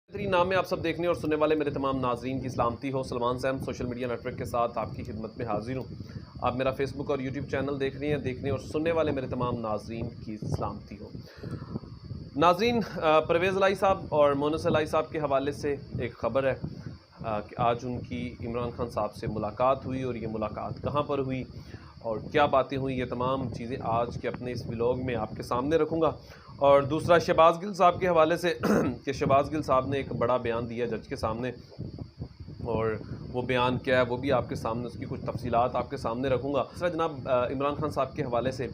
بہترین نام میں آپ سب دیکھنے اور سننے والے میرے تمام ناظرین کی سلامتی ہو۔ سلمان سیم سوشل میڈیا نیٹ ورک کے ساتھ آپ کی خدمت میں حاضر ہوں۔ آپ میرا فیس بک اور یوٹیوب چینل دیکھ رہے ہیں، دیکھنے اور سننے والے میرے تمام ناظرین کی سلامتی ہو۔ ناظرین، پرویز الہی صاحب اور مونس الہی صاحب کے حوالے سے ایک خبر ہے کہ آج ان کی عمران خان صاحب سے ملاقات ہوئی، اور یہ ملاقات کہاں پر ہوئی اور کیا باتیں ہوئیں، یہ تمام چیزیں آج کے اپنے اس ولاگ میں آپ کے سامنے رکھوں گا۔ اور دوسرا شہباز گل صاحب کے حوالے سے کہ شہباز گل صاحب نے ایک بڑا بیان دیا جج کے سامنے، اور وہ بیان کیا ہے وہ بھی آپ کے سامنے، اس کی کچھ تفصیلات آپ کے سامنے رکھوں گا۔ دوسرا جناب عمران خان صاحب کے حوالے سے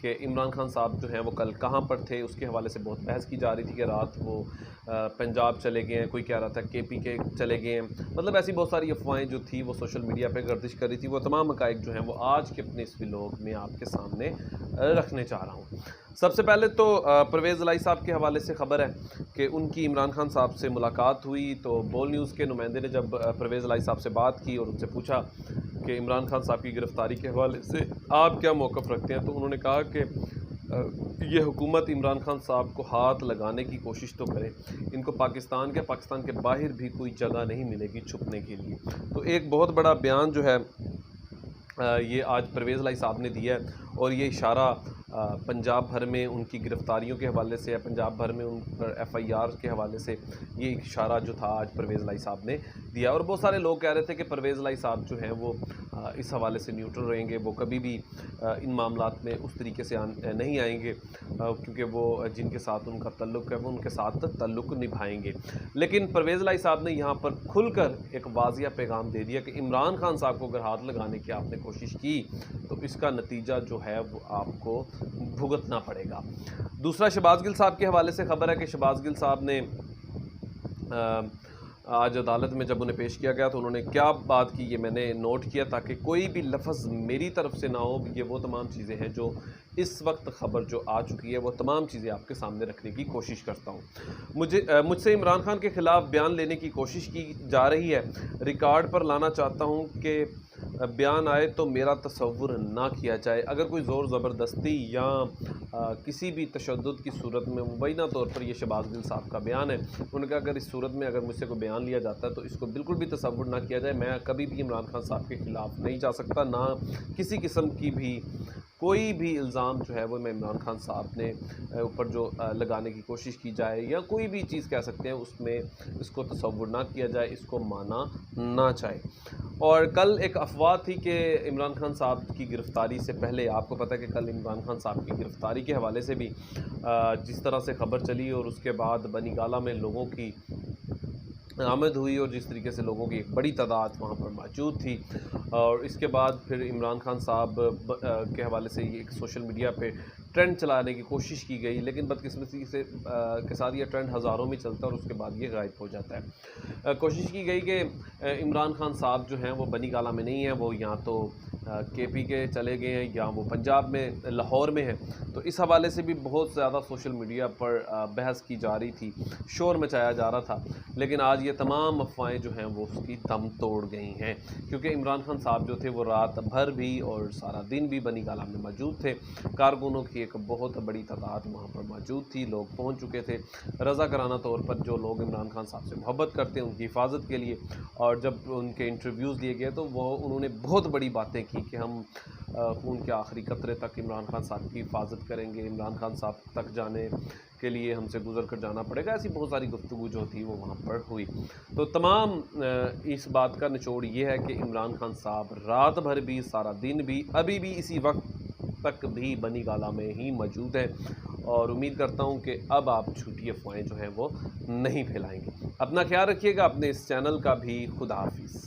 کہ عمران خان صاحب جو ہیں وہ کل کہاں پر تھے، اس کے حوالے سے بہت بحث کی جا رہی تھی کہ رات وہ پنجاب چلے گئے ہیں، کوئی کہہ رہا تھا KP کے چلے گئے ہیں، مطلب ایسی بہت ساری افواہیں جو تھی وہ سوشل میڈیا پہ گردش کر رہی تھی۔ وہ تمام حقائق جو ہیں وہ آج کے اپنے اس ولاگ میں آپ کے سامنے رکھنے چاہ رہا ہوں۔ سب سے پہلے تو پرویز الہی صاحب کے حوالے سے خبر ہے کہ ان کی عمران خان صاحب سے ملاقات ہوئی، تو بول نیوز کے نمائندے نے جب پرویز الہی صاحب سے بات کی اور ان سے پوچھا کہ عمران خان صاحب کی گرفتاری کے حوالے سے آپ کیا موقف رکھتے ہیں، تو انہوں نے کہا کہ یہ حکومت عمران خان صاحب کو ہاتھ لگانے کی کوشش تو کرے، ان کو پاکستان کے باہر بھی کوئی جگہ نہیں ملے گی چھپنے کے لیے۔ تو ایک بہت بڑا بیان جو ہے یہ آج پرویز الہی صاحب نے دیا ہے، اور یہ اشارہ پنجاب بھر میں ان کی گرفتاریوں کے حوالے سے، پنجاب بھر میں ان پر FIR کے حوالے سے یہ اشارہ جو تھا آج پرویز الہی صاحب نے دیا۔ اور بہت سارے لوگ کہہ رہے تھے کہ پرویز الہی صاحب جو ہیں وہ اس حوالے سے نیوٹرل رہیں گے، وہ کبھی بھی ان معاملات میں اس طریقے سے نہیں آئیں گے، کیونکہ وہ جن کے ساتھ ان کا تعلق ہے وہ ان کے ساتھ تعلق نبھائیں گے۔ لیکن پرویز الہی صاحب نے یہاں پر کھل کر ایک واضح پیغام دے دیا کہ عمران خان صاحب کو اگر ہاتھ لگانے کی آپ نے کوشش کی تو اس کا نتیجہ جو ہے وہ آپ کو بھگتنا پڑے گا۔ دوسرا شہباز گل صاحب کے حوالے سے خبر ہے کہ شہباز گل صاحب نے آج عدالت میں جب انہیں پیش کیا گیا تو انہوں نے کیا بات کی، یہ میں نے نوٹ کیا تاکہ کوئی بھی لفظ میری طرف سے نہ ہو۔ یہ وہ تمام چیزیں ہیں جو اس وقت خبر جو آ چکی ہے، وہ تمام چیزیں آپ کے سامنے رکھنے کی کوشش کرتا ہوں۔ مجھ سے عمران خان کے خلاف بیان لینے کی کوشش کی جا رہی ہے، ریکارڈ پر لانا چاہتا ہوں کہ بیان آئے تو میرا تصور نہ کیا جائے۔ اگر کوئی زور زبردستی یا کسی بھی تشدد کی صورت میں، مبینہ طور پر یہ شہباز گل صاحب کا بیان ہے، انہوں نے کہا اگر اس صورت میں اگر مجھ سے کوئی بیان لیا جاتا ہے تو اس کو بالکل بھی تصور نہ کیا جائے۔ میں کبھی بھی عمران خان صاحب کے خلاف نہیں جا سکتا، نہ کسی قسم کی بھی کوئی بھی الزام جو ہے وہ میں عمران خان صاحب نے اوپر جو لگانے کی کوشش کی جائے یا کوئی بھی چیز کہہ سکتے ہیں اس میں اس کو تصور نہ کیا جائے، اس کو مانا نہ جائے۔ اور کل ایک افواہ تھی کہ عمران خان صاحب کی گرفتاری سے پہلے، آپ کو پتہ ہے کہ کل عمران خان صاحب کی گرفتاری کے حوالے سے بھی جس طرح سے خبر چلی، اور اس کے بعد بنی گالہ میں لوگوں کی آمد ہوئی اور جس طریقے سے لوگوں کی ایک بڑی تعداد وہاں پر موجود تھی، اور اس کے بعد پھر عمران خان صاحب کے حوالے سے یہ ایک سوشل میڈیا پہ ٹرینڈ چلانے کی کوشش کی گئی، لیکن بدقسمتی سے کے ساتھ یہ ٹرینڈ ہزاروں میں چلتا ہے اور اس کے بعد یہ غائب ہو جاتا ہے۔ کوشش کی گئی کہ عمران خان صاحب جو ہیں وہ بنی گالہ میں نہیں ہیں، وہ یہاں تو KP کے چلے گئے ہیں یا وہ پنجاب میں لاہور میں ہیں، تو اس حوالے سے بھی بہت زیادہ سوشل میڈیا پر بحث کی جا رہی تھی، شور مچایا جا رہا تھا۔ لیکن آج یہ تمام افواہیں جو ہیں وہ اس کی دم توڑ گئی ہیں، کیونکہ عمران خان صاحب جو تھے وہ رات بھر بھی اور سارا دن بھی بنی گالہ میں موجود تھے۔ کارکنوں کی ایک بہت بڑی تعداد وہاں پر موجود تھی، لوگ پہنچ چکے تھے رضاکارانہ طور پر، جو لوگ عمران خان صاحب سے محبت کرتے ہیں ان کی حفاظت کے لیے۔ اور جب ان کے انٹرویوز لیے گئے تو انہوں نے بہت بڑی باتیں کی کہ ہم خون کے آخری قطرے تک عمران خان صاحب کی حفاظت کریں گے، عمران خان صاحب تک جانے کے لیے ہم سے گزر کر جانا پڑے گا۔ ایسی بہت ساری گفتگو جو تھی وہ وہاں پر ہوئی۔ تو تمام اس بات کا نچوڑ یہ ہے کہ عمران خان صاحب رات بھر بھی، سارا دن بھی، ابھی بھی اسی وقت تک بھی بنی گالہ میں ہی موجود ہیں، اور امید کرتا ہوں کہ اب آپ جھوٹی افواہیں جو ہیں وہ نہیں پھیلائیں گے۔ اپنا خیال رکھیے گا، اپنے اس چینل کا بھی۔ خدا حافظ۔